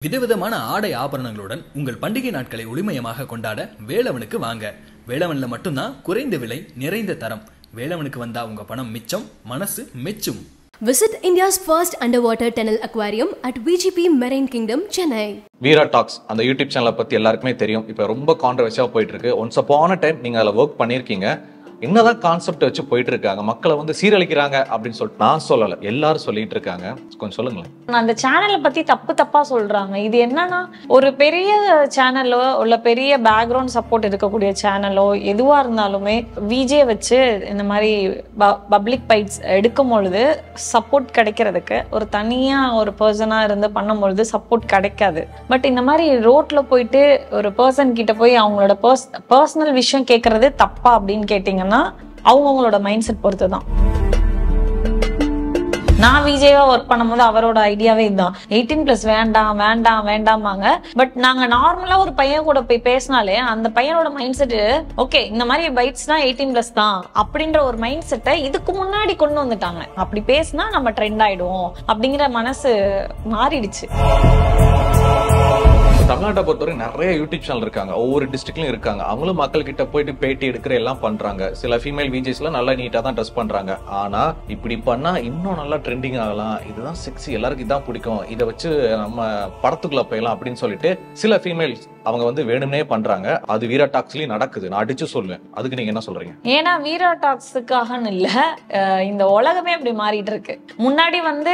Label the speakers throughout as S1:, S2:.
S1: விதவிதமான ஆடை ஆபரணங்களுடன் உங்கள் பண்டிகை நாட்களை ஒளிமயமாக கொண்டாட வேலவனுக்கு வாங்க. வேலவன்ல மட்டும்தான் குறைந்த விலை, நிறைந்த தரம். வேலவனுக்கு வந்தா உங்க பணம் மிச்சம், மனசு மெச்சும்.
S2: Visit India's first underwater tunnel aquarium at VGP Marine Kingdom, Chennai.
S3: Veera tax அந்த யூடியூப் சேனலை பற்றி எல்லாருக்குமே தெரியும். இப்போ ரொம்ப கான்ட்ரவர்சியாக போயிட்டு இருக்கு. ஒன்ஸ் அப்பான டைம் நீங்கள் அதில் ஒர்க் பண்ணியிருக்கீங்க. என்னதான் கான்செப்ட் வச்சு போயிட்டு இருக்காங்க, மக்களை வந்து சீரழிக்கிறாங்க அப்படின்னு சொல்லிட்டு நான் சொல்லலை, எல்லாரும் சொல்லிட்டு இருக்காங்க. கொஞ்சம் சொல்லுங்களேன்.
S4: அந்த சேனலை பத்தி தப்பா சொல்றாங்க. இது என்னன்னா, ஒரு பெரிய சேனலோ இல்ல பெரிய பேக்ரவுண்ட் சப்போர்ட் இருக்கக்கூடிய சேனலோ எதுவா இருந்தாலுமே விஜே வச்சு இந்த மாதிரி பப்ளிக் பைட்ஸ் எடுக்கும் பொழுது சப்போர்ட் கிடைக்கிறதுக்கு ஒரு தனியா ஒரு பர்சனா இருந்து பண்ணும் பொழுது சப்போர்ட் கிடைக்காது. பட் இந்த மாதிரி ரோட்ல போயிட்டு ஒரு பர்சன் கிட்ட போய் அவங்களோட பர்சனல் விஷயம் கேட்கறது தப்பா அப்படின்னு கேட்டீங்கன்னா அவங்களோட மைண்ட் செட் பொறுத்து தான். நான் விஜயவா ஒர்க் பண்ணும்போது அவரோட ஐடியாவே இதுதான், 18+ வேண்டாம் வேண்டாம் வேண்டாமாங்க. பட் நாங்க நார்மலா ஒரு பையன் கூட போய் பேசினாலே அந்த பையனோட மைண்ட் செட் ஓகே, இந்த மாதிரி பைட்ஸ் தான் 18+ தான் அப்படின்ற ஒரு மைண்ட் செட்டை இதுக்கு முன்னாடி கொண்டு வந்துட்டாங்க. அப்படி பேசினா நம்ம ட்ரெண்ட் ஆயிடுவோம் அப்படிங்கிற மனசு மாறிடுச்சு.
S3: தமிழ்நாட்டை பொறுத்தவரைக்கும் நிறைய யூடியூப் சேனல் இருக்காங்க, ஒவ்வொரு டிஸ்ட்ரிக்ட்லயும் இருக்காங்க. அவங்களும் மக்கள் கிட்ட போயிட்டு பேட்டி எடுக்கிற எல்லாம் பண்றாங்க. சில ஃபீமேல் விஜேஸ்ல நல்லா நீட்டா தான் ட்ரெஸ் பண்றாங்க. ஆனா இப்படி பண்ணா இன்னும் நல்லா ட்ரெண்டிங் ஆகலாம், இதுதான் செக்ஸி, எல்லாருக்கும் இதான் பிடிக்கும், இதை வச்சு நம்ம படத்துக்குள்ள போயலாம் அப்படின்னு சொல்லிட்டு சில ஃபீமேல்ஸ் அவங்க வந்து வேணும்னே பண்றாங்க. அது வீரா டாக்ஸ்லயும் நடக்குது, நான் அடிச்சு சொல்லுவேன். அதுக்கு நீங்க என்ன சொல்றீங்க?
S4: ஏன்னா வீரா டாக்ஸுக்காகன்னு இல்ல, இந்த உலகமே அப்படி மாறிட்டு இருக்கு. முன்னாடி வந்து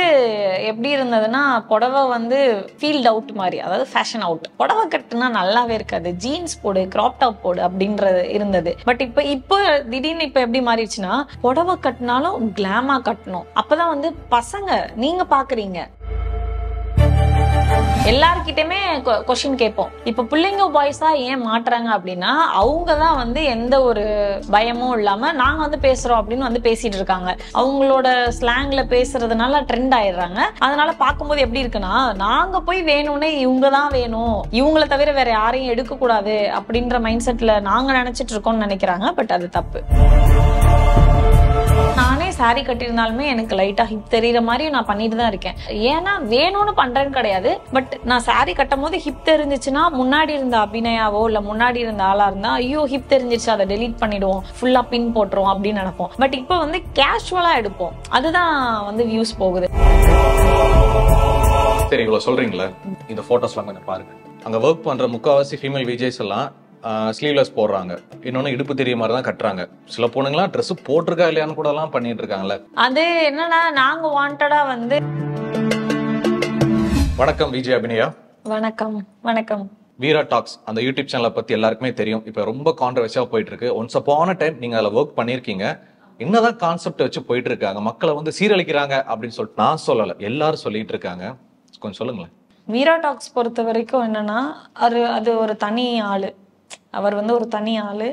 S4: எப்படி இருந்ததுன்னா, புடவை வந்து ஃபீல்ட் அவுட் மாதிரி, அதாவது ஃபேஷன் அவுட். புடவை கட்டுனா நல்லாவே இருக்காது, ஜீன்ஸ் போடு, கிராப் டாப் போடு அப்படின்றது இருந்தது. பட் இப்போ திடீர்னு இப்ப எப்படி மாறிடுச்சுன்னா, புடவை கட்டினாலும் கிளாமா கட்டணும். அப்பதான் வந்து பசங்க நீங்க பாக்குறீங்க. எல்லார்கிட்டயுமே கொஸ்டின் கேட்போம், இப்ப பிள்ளைங்க பாய்ஸா ஏன் மாட்டுறாங்க அப்படின்னா, அவங்கதான் வந்து எந்த ஒரு பயமும் இல்லாம நாங்க வந்து பேசுறோம் அப்படின்னு வந்து பேசிட்டு இருக்காங்க. அவங்களோட ஸ்லாங்ல பேசுறதுனால ட்ரெண்ட் ஆயிடுறாங்க. அதனால பார்க்கும்போது எப்படி இருக்குன்னா, நாங்க போய் வேணும்னே இவங்கதான் வேணும், இவங்களை தவிர வேற யாரையும் எடுக்க கூடாது அப்படின்ற மைண்ட் செட்ல நாங்க நினைச்சிட்டு இருக்கோம்னு நினைக்கிறாங்க. பட் அது தப்பு. நானே சாரி கட்டிருந்தாலுமே எனக்கு லைட்டா ஹிப் தெரியற மாதிரி நான் பண்ணிட்டு தான் இருக்கேன். ஏன்னா வேணும்னு பண்றேன்னு கிடையாது. பட் நான் சாரி கட்டும் போது ஹிப் தெரிஞ்சிச்சுன்னா, முன்னாடி இருந்த அபிநயாவோ இல்ல முன்னாடி இருந்த ஆளா இருந்தா ஐயோ ஹிப் தெரிஞ்சிச்சு, அதை டெலீட் பண்ணிடுவோம், ஃபுல்லா பின் போட்டுருவோம் அப்படின்னு நினைப்போம். பட் இப்போ வந்து கேஷுவலா எடுப்போம், அதுதான் வந்து வியூஸ் போகுது.
S3: சரி, இவ்வளவு சொல்றீங்களா, இந்த போட்டோஸ்லாம் கொஞ்சம் பாருங்க. அங்க ஒர்க் பண்ற முக்காவாசி ஃபீமேல் விஜேஸ் எல்லாம் ஸ்லீவ்லெஸ் போடுறாங்க, இன்னொன்னு இடுப்பு தெரிய மாதிரி தான் கட்டுறாங்க. சில பொண்ணுங்களாம் ட்ரெஸ் போட்டிருக்கா இல்லையான்னு கூட எல்லாம் பண்ணிட்டு இருக்காங்கல்ல.
S4: அது என்னன்னா, நாங்க வாண்டடா வந்து.
S3: வணக்கம் விஜய், அபிநயா.
S4: வணக்கம். வணக்கம்.
S3: வீரா டாக்ஸ் அந்த யூடியூப் சேனலை பத்தி எல்லாருக்குமே தெரியும். இப்போ ரொம்ப கான்ட்ரவர்சியா போயிட்டு இருக்கு. ஒன்ஸ் அப்பான டைம் நீங்க அதில் ஒர்க் பண்ணியிருக்கீங்க. என்னதான் கான்செப்ட் வச்சு போயிட்டு இருக்காங்க, மக்களை வந்து சீரழிக்கிறாங்க அப்படின்னு சொல்லிட்டு நான் சொல்லலை, எல்லாரும் சொல்லிட்டு இருக்காங்க. கொஞ்சம் சொல்லுங்களேன்.
S4: வீரா டாக்ஸ் பொறுத்த வரைக்கும் என்னன்னா, அது ஒரு தனி ஆளு. அவர் வந்து ஒரு தனி ஆளு.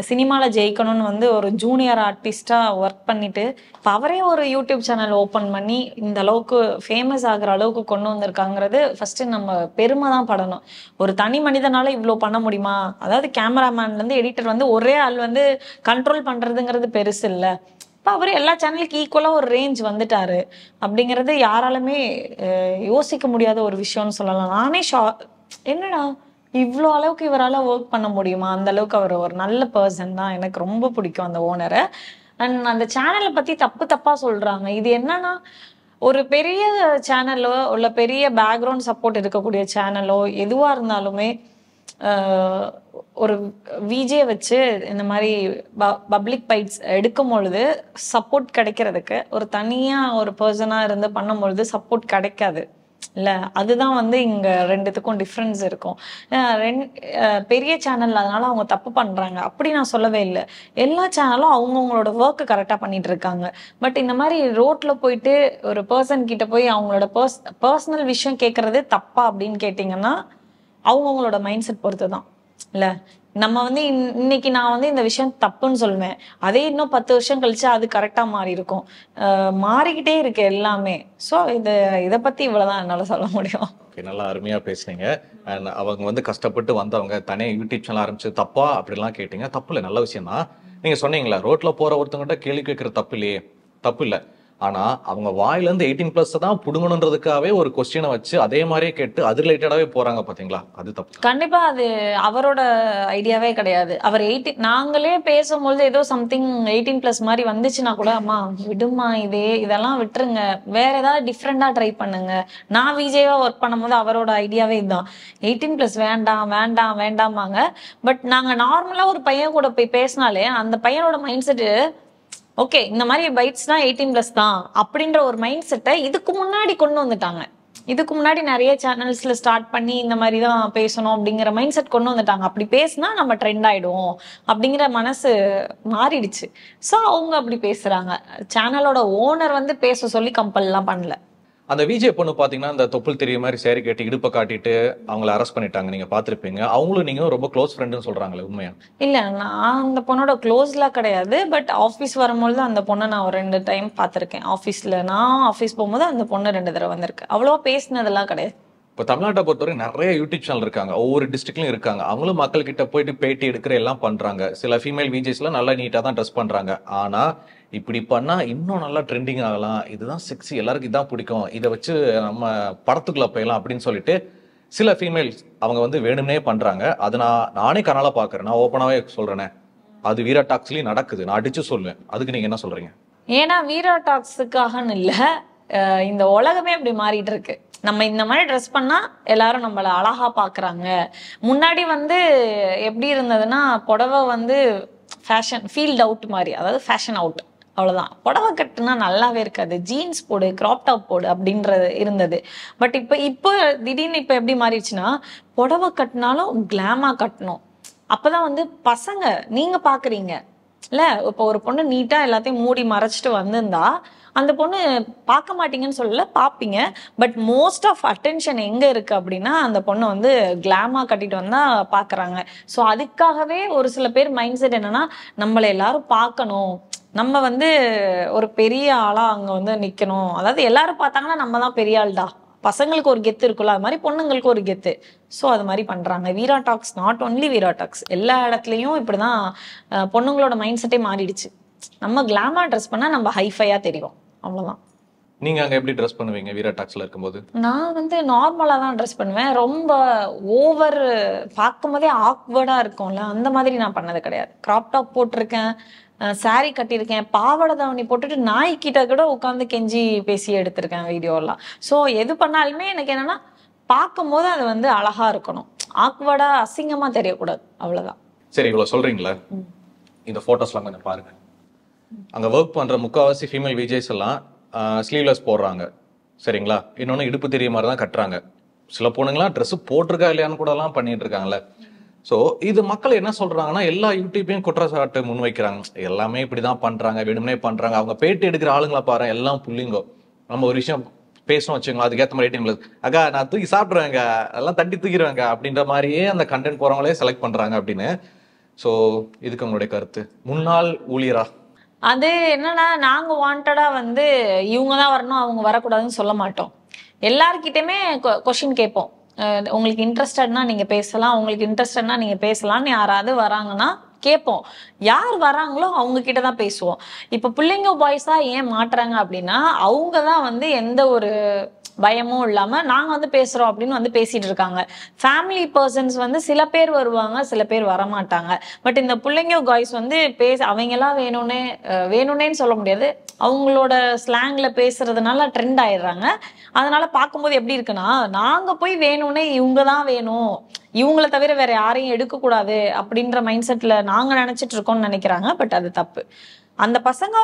S4: சினிமாவில் ஜெயிக்கணும்னு வந்து ஒரு ஜூனியர் ஆர்டிஸ்டா ஒர்க் பண்ணிட்டு இப்போ அவரே ஒரு யூடியூப் சேனல் ஓப்பன் பண்ணி இந்த அளவுக்கு ஃபேமஸ் ஆகிற அளவுக்கு கொண்டு வந்திருக்காங்கிறது ஃபர்ஸ்ட் நம்ம பெருமை தான் படணும். ஒரு தனி மனிதனால இவ்வளோ பண்ண முடியுமா? அதாவது கேமராமேன்லேருந்து எடிட்டர் வந்து ஒரே ஆள் வந்து கண்ட்ரோல் பண்ணுறதுங்கிறது பெருசு இல்லை. இப்போ அவர் எல்லா சேனலுக்கு ஈக்குவலாக ஒரு ரேஞ்ச் வந்துட்டாரு அப்படிங்கிறது யாராலுமே யோசிக்க முடியாத ஒரு விஷயம்னு சொல்லலாம். நானே என்னடா இவ்வளோ அளவுக்கு இவரால் ஒர்க் பண்ண முடியுமா? அந்த அளவுக்கு அவர் ஒரு நல்ல பர்சன் தான். எனக்கு ரொம்ப பிடிக்கும் அந்த ஓனரை. அண்ட் அந்த சேனலை பற்றி தப்பா சொல்கிறாங்க. இது என்னன்னா, ஒரு பெரிய சேனலோ இல்லை பெரிய பேக்ரவுண்ட் சப்போர்ட் இருக்கக்கூடிய சேனலோ எதுவாக இருந்தாலுமே ஒரு விஜே வச்சு இந்த மாதிரி பப்ளிக் பைட்ஸ் எடுக்கும் பொழுது சப்போர்ட் கிடைக்கிறதுக்கு ஒரு தனியாக ஒரு பர்சனாக இருந்து பண்ணும் பொழுது சப்போர்ட் கிடைக்காது இல்லை. அதுதான் வந்து இங்க ரெண்டுத்துக்கும் டிஃப்ரென்ஸ் இருக்கும். பெரிய சேனல் அதனால அவங்க தப்பு பண்றாங்க அப்படி நான் சொல்லவே இல்லை. எல்லா சேனலும் அவங்கவுங்களோட ஒர்க்கு கரெக்டா பண்ணிட்டு இருக்காங்க. பட் இந்த மாதிரி ரோட்ல போயிட்டு ஒரு பர்சன் கிட்ட போய் அவங்களோட பர்சனல் விஷயம் கேட்கறது தப்பா அப்படின்னு கேட்டீங்கன்னா அவங்கவுங்களோட மைண்ட் செட் பொறுத்து தான் இல்ல. நம்ம வந்து இன்னைக்கு நான் வந்து இந்த விஷயம் தப்புன்னு சொல்லுவேன், அதே இன்னும் 10 வருஷம் கழிச்சு அது கரெக்டா மாறி இருக்கும். மாறிக்கிட்டே இருக்கு எல்லாமே. ஸோ இதை பத்தி இவ்வளவுதான் என்னால சொல்ல முடியும்.
S3: நல்லா அருமையா பேசுனீங்க. அண்ட் அவங்க வந்து கஷ்டப்பட்டு வந்தவங்க தனியாக யூடியூப் சேனல் ஆரம்பிச்சு தப்பா அப்படிலாம் கேட்டீங்க. தப்பு இல்லை, நல்ல விஷயம் தான். நீங்க சொன்னீங்களா, ரோட்ல போற ஒருத்தவங்ககிட்ட கேள்வி கேட்கறது தப்பு இல்லையே, தப்பு இல்லை. ஆனா அவங்க வாயில இருந்து 18+ தான் புடுங்கணுன்றதுக்காகவே ஒரு கொஸ்டினை வச்சு அதே மாதிரியே கேட்டு அது ரிலேட்டடாவே போறாங்க பாத்தீங்களா, அது தப்பு.
S4: கண்டிப்பா அது அவரோட ஐடியாவே கிடையாது. அவர் 18 நாங்களே பேசும்போது ஏதோ சம்திங் 18+ மாதிரி வந்துச்சுன்னா கூட, அம்மா விடுமா, இதெல்லாம் விட்டுருங்க, வேற ஏதாவது டிஃப்ரெண்டா ட்ரை பண்ணுங்க. நான் விஜேவா ஒர்க் பண்ணும்போது அவரோட ஐடியாவே இதுதான், 18+ வேண்டாம் வேண்டாம் வேண்டாமாங்க. பட் நாங்க நார்மலா ஒரு பையன் கூட போய் பேசினாலே அந்த பையனோட மைண்ட் செட் ஓகே இந்த மாதிரி பைட்ஸ்னா 18+ தான் அப்படின்ற ஒரு மைண்ட் செட்டை இதுக்கு முன்னாடி கொண்டு வந்துட்டாங்க. இதுக்கு முன்னாடி நிறைய சேனல்ஸ்ல ஸ்டார்ட் பண்ணி இந்த மாதிரி தான் பேசணும் அப்படிங்கிற மைண்ட் செட் கொண்டு வந்துட்டாங்க. அப்படி பேசினா நம்ம ட்ரெண்ட் ஆயிடுவோம் அப்படிங்கிற மனசு மாறிடுச்சு. ஸோ அவங்க அப்படி பேசுறாங்க. சேனலோட ஓனர் வந்து பேச சொல்லி கம்பல்லாம் பண்ணல.
S3: அந்த விஜய் பொண்ணு பாத்தீங்கன்னா அந்த தொப்புள் தெரிய மாதிரி சேரி கட்டி இடுப்பை காட்டிட்டு அவங்கள அரெஸ்ட் பண்ணிட்டாங்க, நீங்க பாத்திருப்பீங்க. அவங்களும் நீங்க ரொம்ப க்ளோஸ் ஃப்ரெண்டுன்னு சொல்றாங்களே, உண்மையா?
S4: இல்ல, நான் அந்த பொண்ணோட க்ளோஸ்லாம் கிடையாது. பட் ஆஃபீஸ் வரும்போது அந்த பொண்ணை நான் ஒரு 2 டைம் பார்த்துருக்கேன். நான் ஆஃபீஸ் போகும்போது அந்த பொண்ணு 2 தடவை வந்திருக்கு. அவ்வளோவா பேசினதெல்லாம் கிடையாது.
S3: இப்போ தமிழ்நாட்டை பொறுத்தவரை நிறைய யூடியூப் சேனல் இருக்காங்க, ஒவ்வொரு டிஸ்ட்ரிக்ட்லயும் இருக்காங்க. அவங்களும் மக்கள் கிட்ட போயிட்டு பேட்டி எடுக்கிற எல்லாம் பண்றாங்க. சில ஃபீமேல் விஜேஸ்லாம் நல்லா நீட்டா தான் ட்ரெஸ் பண்றாங்க. ஆனா இப்படி பண்ணா இன்னும் நல்லா ட்ரெண்டிங் ஆகலாம், இதுதான் செக்ஸி, எல்லாருக்கும் இதான் பிடிக்கும், இதை வச்சு நம்ம படத்துக்குள்ள போயிடலாம் அப்படின்னு சொல்லிட்டு சில ஃபீமேல்ஸ் அவங்க வந்து வேணும்னே பண்றாங்க. அது நானே கனால பாக்குறேன். நான் ஓப்பனாவே சொல்றேனே, அது வீரா டாக்ஸ்லயும் நடக்குது, நான் அடிச்சு சொல்லுவேன். அதுக்கு நீங்க என்ன சொல்றீங்க?
S4: ஏன்னா வீரா டாக்ஸுக்காகன்னு இல்லை, இந்த உலகமே அப்படி மாறிட்டு இருக்கு. நம்ம இந்த மாதிரி ட்ரெஸ் பண்ணா எல்லாரும் நம்மள அழகா பாக்குறாங்க. முன்னாடி வந்து எப்படி இருந்ததுன்னா, புடவை வந்து ஃபேஷன் ஃபீல்ட் அவுட் மாதிரி, அதாவது ஃபேஷன் அவுட், அவ்வளவுதான். புடவை கட்டுனா நல்லாவே இருக்காது, ஜீன்ஸ் போடு, கிராப் டாப் போடு அப்படின்றது இருந்தது. பட் இப்போ திடீர்னு இப்போ எப்படி மாறிடுச்சுன்னா, புடவை கட்டினாலும் கிளாமா கட்டணும். அப்பதான் வந்து பசங்க நீங்க பாக்குறீங்க இல்ல, இப்போ ஒரு பொண்ணு நீட்டா எல்லாத்தையும் மூடி மறைச்சிட்டு வந்திருந்தா அந்த பொண்ணு பார்க்க மாட்டீங்கன்னு சொல்லல, பார்ப்பீங்க. பட் மோஸ்ட் ஆஃப் அட்டென்ஷன் எங்க இருக்கு அப்படின்னா, அந்த பொண்ணு வந்து கிளாமா கட்டிட்டு வந்தா பாக்குறாங்க. ஸோ அதுக்காகவே ஒரு சில பேர் மைண்ட் செட் என்னன்னா, நம்மளை எல்லாரும் பார்க்கணும், நம்ம வந்து ஒரு பெரிய ஆளா அங்க வந்து நிக்கணும், அதாவது எல்லாரும் பார்த்தாங்கன்னா நம்ம தான் பெரிய ஆள்டா, பசங்களுக்கு ஒரு கெத்து இருக்குல்ல, அது மாதிரி பொண்ணுங்களுக்கு ஒரு கெத்து. ஸோ அது மாதிரி பண்றாங்க. Veera talks not only Veera talks, எல்லா இடத்துலயும் இப்படிதான் பொண்ணுங்களோட மைண்ட் செட்டே மாறிடுச்சு. நம்ம கிளாமா ட்ரெஸ் பண்ணா நம்ம ஹைஃபையா தெரியும், அவ்வளவுதான்.
S3: நீங்க அங்க எப்படி ட்ரெஸ் பண்ணுவீங்க வீரா டாக்ஸ்ல இருக்கும்போது?
S4: நான் வந்து நார்மலா தான் ட்ரெஸ் பண்ணுவேன். ரொம்ப ஓவர் பார்க்கும்போதே ஆக்வர்டா இருக்கும்ல, அந்த மாதிரி நான் பண்ணது கிடையாது. கிராப் டாப் போட்டிருக்கேன், சாரி கட்டியிருக்கேன், பாவாடை தாவணி போட்டுட்டு நாய்க்கிட்ட கூட உட்காந்து கெஞ்சி பேசி எடுத்திருக்கேன் வீடியோலாம். ஸோ எது பண்ணாலுமே எனக்கு என்னன்னா, பார்க்கும்போது அது வந்து அழகா இருக்கணும், ஆக்வர்டா அசிங்கமா தெரியக்கூடாது, அவ்வளவுதான்.
S3: சரி, இவ்வளவு சொல்றீங்களா, இந்த போட்டோஸ்லாம் கொஞ்சம் பாருங்க. அங்க ஒர்க் பண்ற முக்காவாசி ஃபீமேல் விஜேஸ் எல்லாம் ஸ்லீவ்லெஸ் போடுறாங்க, சரிங்களா? இன்னொன்னு இடுப்பு தெரிய மாதிரி தான் கட்டுறாங்க. சில பொண்ணுங்களாம் ட்ரெஸ் போட்டிருக்கா இல்லையான்னு கூட எல்லாம் பண்ணிட்டு இருக்காங்கல்ல. ஸோ இது மக்கள் என்ன சொல்றாங்கன்னா, எல்லா யூடியூப்பையும் குற்றச்சாட்டு முன் வைக்கிறாங்க, எல்லாமே இப்படிதான் பண்றாங்க, வேணும்னே பண்றாங்க. அவங்க பேட்டி எடுக்கிற ஆளுங்களை பாரு, எல்லாம் புள்ளிங்கோ. நம்ம ஒரு விஷயம் பேசணும் வச்சுங்களா, அதுக்கேற்ற மாதிரி ரேட்டிங், அக்கா நான் தூக்கி சாப்பிடுவேங்க, எல்லாம் தட்டி தூக்கிடுவேங்க அப்படின்ற மாதிரியே அந்த கண்டென்ட் போறவங்களே செலக்ட் பண்றாங்க அப்படின்னு. ஸோ இதுக்கு உங்களுடைய கருத்து? முன்னாள் ஊழியரா
S4: அது என்னன்னா, நாங்க வாண்டடா வந்து இவங்க தான் வரணும் அவங்க வரக்கூடாதுன்னு சொல்ல மாட்டோம். எல்லார்கிட்டயுமே கொஸ்டின் கேட்போம். உங்களுக்கு இன்ட்ரெஸ்டட்னா நீங்க பேசலாம், உங்களுக்கு இன்ட்ரெஸ்டட்னா நீங்க பேசலாம்னு யாராவது வராங்கன்னா கேட்போம். யார் வராங்களோ அவங்க கிட்ட தான் பேசுவோம். இப்ப பிள்ளைங்க பாய்ஸா ஏன் மாட்டுறாங்க அப்படின்னா, அவங்க தான் வந்து எந்த ஒரு பயமும் இல்லாம நாங்க வந்து பேசுறோம் அப்படின்னு வந்து பேசிட்டு இருக்காங்க. ஃபேமிலி பர்சன்ஸ் வந்து சில பேர் வருவாங்க, சில பேர் வரமாட்டாங்க. பட் இந்த பிள்ளைங்க காய்ஸ் வந்து அவங்க எல்லாம் வேணும்னேன்னு சொல்ல முடியாது, அவங்களோட ஸ்லாங்ல பேசுறதுனால ட்ரெண்ட் ஆயிடுறாங்க. அதனால பார்க்கும்போது எப்படி இருக்குன்னா, நாங்க போய் வேணும்னே இவங்க தான் வேணும், இவங்கள தவிர வேற யாரையும் எடுக்க கூடாது அப்படின்ற மைண்ட் செட்ல நாங்க நினைச்சிட்டு இருக்கோம்னு நினைக்கிறாங்க. பட் அது தப்பு. அந்த பசங்க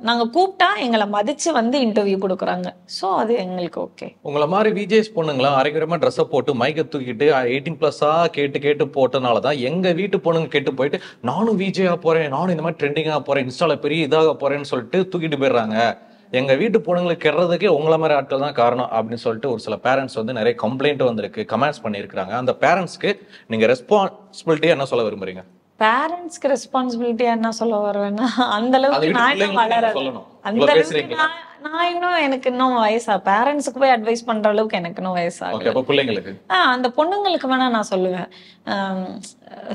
S4: நாங்க கூப்பிட்டா எங்களை மதிச்சு வந்து இன்டர்வியூ கொடுக்குறாங்க. ஸோ அது எங்களுக்கு ஓகே. உங்களை
S3: மாதிரி விஜேஸ் பொண்ணுங்களா அரைக்குறமா ட்ரெஸ்ஸை போட்டு மைக்கை தூக்கிட்டு 18+ கேட்டு போட்டனாலதான் எங்க வீட்டு பொண்ணுங்க கேட்டு போயிட்டு, நானும் விஜயா போறேன், நானும் இந்த மாதிரி ட்ரெண்டிங்கா போறேன், இன்ஸ்டால பெரிய இதாக போறேன்னு சொல்லிட்டு தூக்கிட்டு போயிடுறாங்க. எங்க வீட்டு பொண்ணுங்களுக்கு கெடுறதுக்கே உங்களை மாதிரி ஆட்கள் தான் காரணம் அப்படின்னு சொல்லிட்டு ஒரு சில பேரண்ட்ஸ் வந்து நிறைய கம்ப்ளைண்ட் வந்திருக்கு, கமெண்ட்ஸ் பண்ணியிருக்காங்க. அந்த பேரண்ட்ஸ்க்கு நீங்க ரெஸ்பான்சிபிலிட்டியா என்ன சொல்ல விரும்புறீங்க?
S4: பேரண்ட்ஸ்க்கு ரெஸ்பான்சிபிலிட்டியா என்ன சொல்ல வருவேன்னா, அந்த அளவுக்கு நான் வளரல, அந்த அளவுக்கு நான் இன்னும் எனக்கு இன்னும் வயசா பேரண்ட்ஸுக்கு போய் அட்வைஸ் பண்ற அளவுக்கு எனக்கு இன்னும் வயசாகும்.
S3: ஓகே, அப்ப பிள்ளைங்களுக்கு
S4: அந்த பொண்ணுங்களுக்கு வேணா நான் சொல்லுவேன்,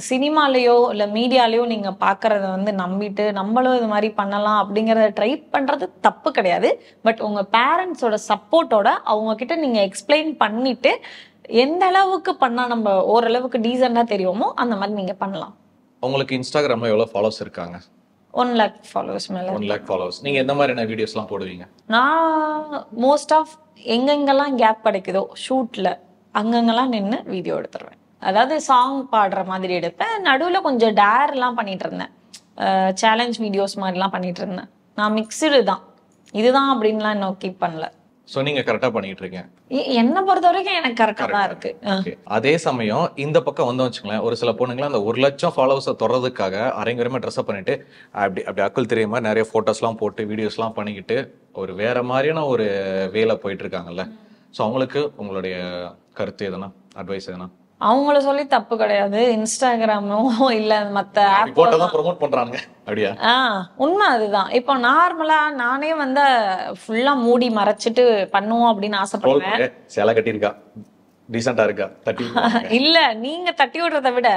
S4: சினிமாலேயோ இல்லை மீடியாலேயோ நீங்கள் பார்க்குறத வந்து நம்பிட்டு நம்மளும் இது மாதிரி பண்ணலாம் அப்படிங்கிறத ட்ரை பண்ணுறது தப்பு கிடையாது. பட் உங்கள் பேரண்ட்ஸோட சப்போர்ட்டோட அவங்கக்கிட்ட நீங்கள் எக்ஸ்பிளைன் பண்ணிவிட்டு எந்த அளவுக்கு பண்ணால் நம்ம ஓரளவுக்கு டீசெண்டாக தெரியுமோ அந்த மாதிரி நீங்கள் பண்ணலாம்.
S3: உங்களுக்கு இன்ஸ்டாகிராமில் எவ்வளோ ஃபாலோவர்ஸ் இருக்காங்க?
S4: 1 lakh ஃபாலோவர்ஸ் மேலே.
S3: 1 lakh ஃபாலோவர்ஸ். நீங்கள் எந்த மாதிரியான வீடியோஸ்லாம் போடுவீங்க?
S4: நான் மோஸ்ட் ஆஃப் எங்கெங்கெல்லாம் கேப் கிடைக்குதோ ஷூட்டில் அங்கங்கெல்லாம் நின்று வீடியோ எடுத்துருவேன். அதாவது சாங் பாடுற மாதிரி எடுப்பேன். நடுவில் கொஞ்சம் டேர்லாம் பண்ணிட்டு இருந்தேன், சேலஞ்ச் வீடியோஸ் மாதிரிலாம் பண்ணிட்டு இருந்தேன். நான் மிக்சடு தான், இதுதான் அப்படின்லாம் இன்னும் கீப் பண்ணல.
S3: ஸோ நீங்கள் கரெக்டாக பண்ணிட்டு இருக்கீங்க.
S4: என்னை பொறுத்த வரைக்கும் எனக்கு கரெக்டாக தான் இருக்கு.
S3: அதே சமயம் இந்த பக்கம் வந்து வச்சுங்களேன், ஒரு சில பொண்ணுங்களாம் அந்த 1 லட்சம் ஃபாலோவர்ஸை தொடர்றதுக்காக அரங்கரமாக ட்ரெஸ்அப் பண்ணிட்டு அப்படி அப்படி அக்குள் தெரியாம நிறைய ஃபோட்டோஸ்லாம் போட்டு வீடியோஸ்லாம் பண்ணிக்கிட்டு ஒரு வேற மாதிரியான ஒரு வேலை போயிட்டு இருக்காங்கல்ல. ஸோ அவங்களுக்கு உங்களுடைய கருத்து எதனா, அட்வைஸ் எதனா?
S4: அவங்கள சொல்லி தப்பு கிடையாது. இன்ஸ்டாகிராமோ இல்ல மத்த ஆப்
S3: போட்டோதான் ப்ரோமோட் பண்றாங்க அப்படியா?
S4: உண்மை அதுதான். இப்போ நார்மலா நானே வந்து ஃபுல்லா மூடி மறைச்சிட்டு பண்ணுவோம் அப்படின்னு ஆசைப்படுவேன்.
S3: சேலை கட்டியிருக்கா, டீசெண்டா இருக்கா, தட்டி
S4: இல்ல நீங்க தட்டி விடுறத விட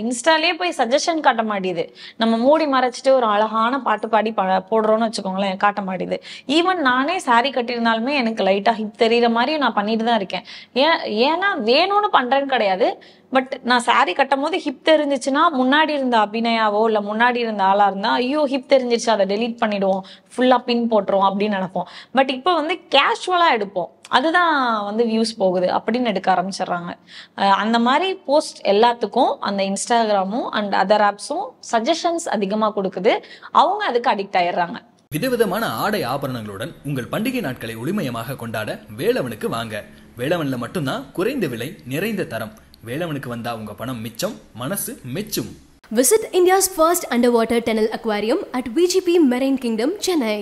S4: இன்ஸ்டாலே போய் சஜஷன் காட்ட மாட்டேது. நம்ம மூடி மறைச்சிட்டு ஒரு அழகான பாட்டு பாடி போடுறோம்னு வச்சுக்கோங்களேன், காட்ட மாட்டேது. ஈவன் நானே சாரி கட்டியிருந்தாலுமே எனக்கு லைட்டா ஹிப் தெரியுற மாதிரி நான் பண்ணிட்டு தான் இருக்கேன். ஏன்னா வேணும்னு பண்றேன்னு கிடையாது. பட் நான் சாரி கட்டும் போது ஹிப் தெரிஞ்சிச்சுன்னா முன்னாடி இருந்த அபிநயாவோ இல்ல முன்னாடி இருந்த ஆளா இருந்தா ஐயோ ஹிப் தெரிஞ்சிருச்சு அதை டெலீட் பண்ணிடுவோம், ஃபுல்லா பின் போட்டுருவோம் அப்படின்னு நினைப்போம். பட் இப்போ வந்து கேஷுவலா எடுப்போம், அதுதான் வந்து வியூஸ் போகுது அப்படின்னு எடுக்க ஆரம்பிச்சிடுறாங்க. அந்த மாதிரி போஸ்ட் எல்லாத்துக்கும் அந்த இன்ஸ்டாகிராமும் அண்ட் அதர் ஆப்ஸும் சஜஷன்ஸ் அதிகமாக கொடுக்குது. அவங்க அதுக்கு அடிக்ட் ஆயிடுறாங்க.
S1: விதவிதமான ஆடை ஆபரணங்களுடன் உங்கள் பண்டிகை நாட்களை ஒளிமயமாக கொண்டாட வேலவனுக்கு வாங்க. வேலவன்ல மட்டும்தான் குறைந்த விலை, நிறைந்த தரம். வேலவனுக்கு வந்தா உங்க பணம் மிச்சம், மனசு மெச்சும்.
S2: Visit India's first underwater tunnel aquarium at VGP Marine Kingdom, Chennai.